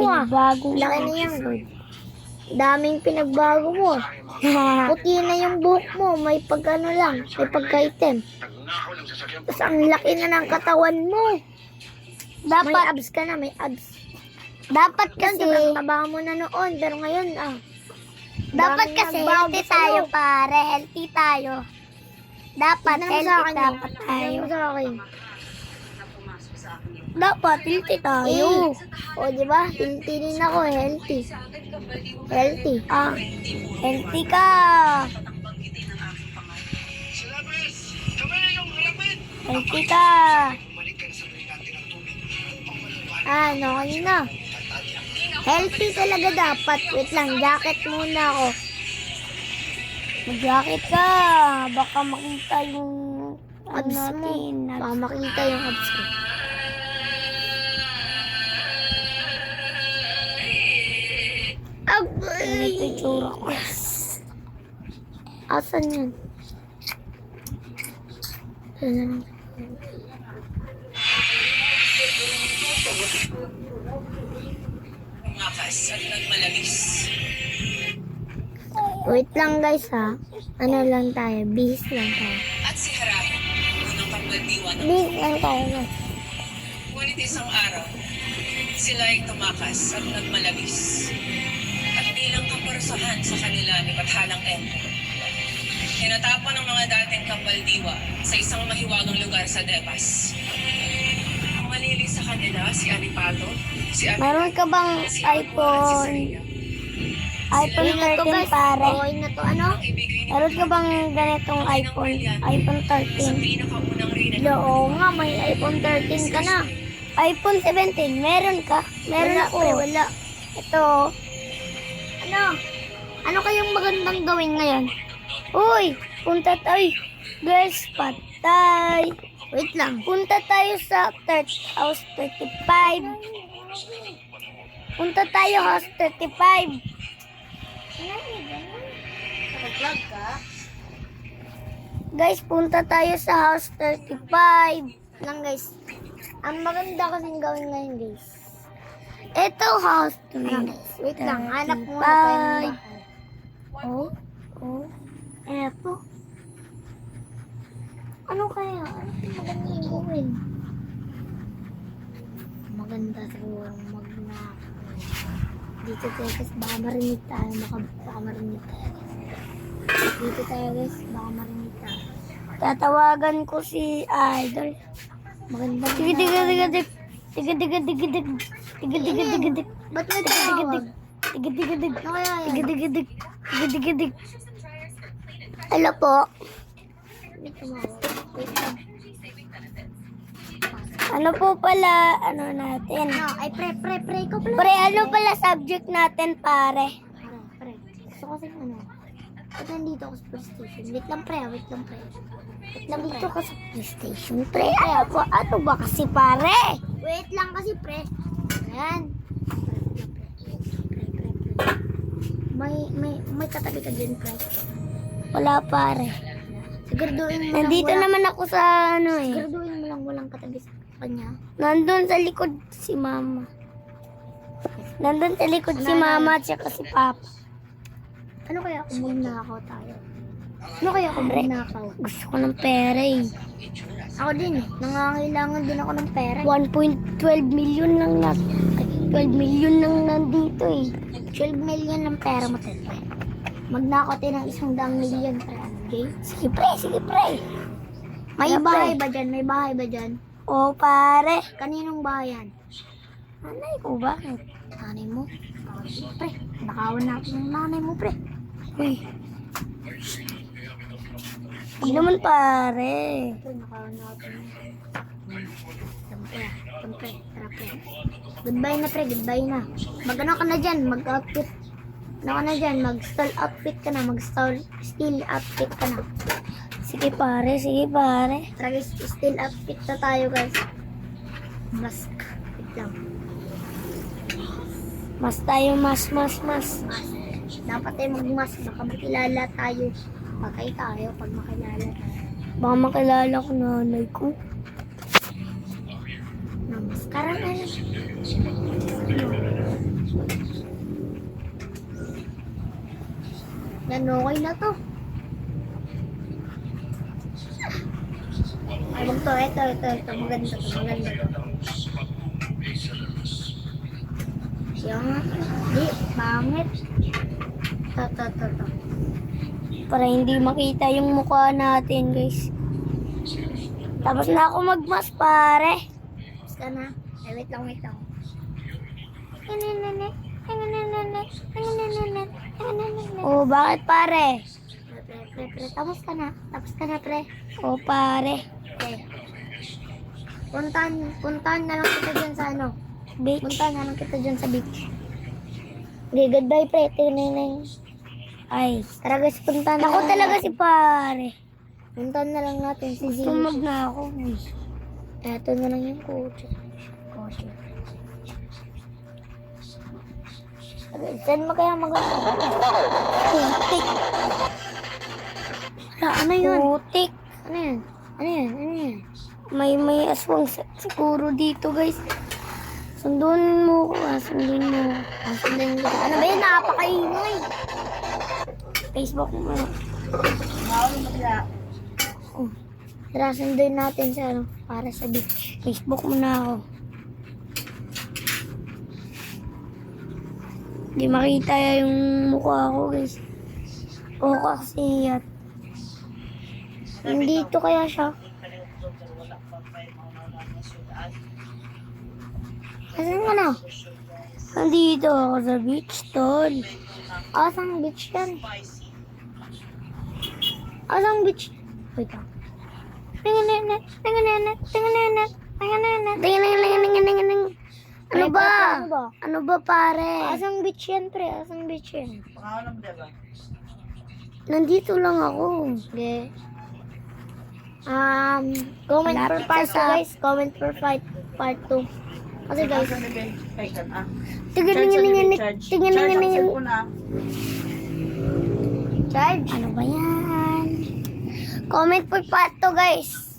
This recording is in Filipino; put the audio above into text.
mo ah. Pinagbago Laki na yan. Daming pinagbago mo. Puti na yung buhok mo. May pagkano lang. May pagka-item. Tapos ang laki na ng katawan mo. May Dapat, abs ka na. May abs. dapat Yan, kasi, sobrang taba mo na noon. Pero ngayon, dapat daming kasi nagbago healthy sa'yo. tayo pare. Healthy tayo. Dapat Tignan mo sa healthy akin, dapat Tignan tayo. mo sa akin. Dapat healthy tayo. O, di ba? Healthy din ako. Healthy. Healthy. Ah, healthy ka. Healthy ka. Okay na. Healthy talaga dapat. Wait lang, jacket muna ako. Mag-jacket ka. Baka makita yung Abs mo. natin. Baka makita yung abs ko. Ganito yung tsura ko. Asan yun? Wait lang guys ha. Ano lang tayo? Bihis lang tayo. At si Harahi, unang pangbaldiwan ng Bihis lang tayo guys. ngunit isang araw, sila ay tumakas at nagmalabis. At bilang kaparusahan sa kanila ni Bathalang Emperor, tinatapon ng mga dating kambaldiwa sa isang mahiwagang lugar sa Debas. Ang malili sa kanila si Anipato, si Meron ka bang si Alpo at si iPhone? Saria. iPhone Yun na to 13 guys. pare. Okay na to. Ano? Ang ibigay ni Meron ka bang ganitong iPhone? iPhone sa 13. pinakaunang reyna Oo nga, may iPhone 13 ka na. iPhone 17. Meron ka? Meron Wala, ako. pre, wala. Ito. Ano? Ano kayong magandang gawin ngayon? Uy, punta tayo. Girls, patay. Wait lang. Punta tayo sa house 35. Punta tayo house 35. Guys, punta tayo sa house 35. Lang guys. Ang maganda kasing gawin ngayon guys. Ito house Ano, 35. wait lang. Hanap muna tayo ng bahay. Oh, oh. Eto. Ano kaya? Ano yung magandang gawin? Maganda siguro mag-nap. Dito tayo guys, baka marinig tayo. Baka marinig tayo guys. Dito tayo guys, baka marinig tayo. Tatawagan ko si Idol. Maganda. Tiga tiga tiga tiga. Tiga tiga tiga tiga. Tiga tiga tiga tiga. Ba't may Tiga tiga tawag? tiga. Tiga tiga tiga. Ano kaya yan? Tiga tiga tiga. Tiga tiga tiga. Hello po. May tumawag. Wait lang. Ano po pala, ano natin? Ano? Ay, pre ko pala. Pre, ano pala subject natin, pare? Pre. Gusto ko kasi ano. Ba't nandito ako sa PlayStation? Wait lang pre, wait lang pre. Wait lang Nandito pre. ka sa PlayStation, pre. Ano ba kasi, pare? Wait lang kasi pre. Ayan. May katabi ka dyan pre. Wala, pare. Siguraduhin mo Nandito lang naman ako sa ano eh. Siguraduhin mo lang walang katabi sa kanya. Nandun sa likod si mama. Nandun sa likod si mama at saka si papa. Ano kaya kung magnakaw tayo? Ano kaya kung Pre. magnakaw? Gusto ko ng pera eh. Ako din eh. Nangangailangan din ako ng pera. 1.12 million lang na. 12 million lang nandito eh. 12 million ng pera mo tayo. Magnakaw tayo ng 100,000,000 pre. Okay? Sige pre, sige pre. May Kaya, bahay pre. ba dyan? May bahay ba dyan? Oo pare. Kaninong bahay yan? Nanay ko bakit? Nanay mo? Pre, nakawan natin ng nanay mo pre. Uy. Hindi naman pare. Pre, nakawan natin. Siyempre, tara pre. Goodbye na pre, goodbye na. Mag-ano ka na dyan, mag-outfit. Ano ka na dyan, mag-stall outfit ka na, mag-stall steel outfit ka na. Sige pare, sige pare. Tara guys, steel outfit na tayo guys. Mask. Wait lang. Mas tayo, mas. Mask. Dapat tayo mag-mask, baka makilala tayo. Patay tayo pag makilala tayo. Baka makilala ko nanay ko. Namaskaran na. Yan, okay na to. Ay, wag to. Ito. Maganda to. Yan. Di, pangit. To. Para hindi makita yung mukha natin, guys. Tapos na ako magmas, pare. Tapos ka na. Ay, wait lang. Oh, bakit, pare? Pre. Tapos ka na, pre. Oh, pare. Okay. Puntahan na lang kita dyan sa ano. Bitch. Puntahan na lang kita dyan sa beach. Okay, goodbye, pre. Tinay. Ay. Tara guys, puntahan na Ako lang talaga natin. si pare. Puntahan na lang natin si Zee. Tumag na ako. Eto na lang yung kotse. Okay, saan mo kaya maganda? Putik. Ano yun? Putik. Ano yun? May aswang siguro dito, guys. Sunduin mo ko. Sunduin mo. Sundan ko. Ano ba yun? Napakaingay. Facebook mo. Oh. Tara, sunduin natin sa ano, para sa beach. Facebook mo na ako. Hindi makita yung mukha ko, guys. O kasi yan. Nandito kaya siya? Asan ka na? Nandito ako sa beach, tol. Asang beach yan? Asang beach? Wait lang. Ano ba? Ano ba? Ano ba, pare? Asang beach yan, pre? Asang beach yan? Nandito lang ako. Okay. Comment for Lapit part 2, sa- guys. Comment for part 2. Kasi guys, Tingin. charge. Ano ba yan? Comment for part 2, guys.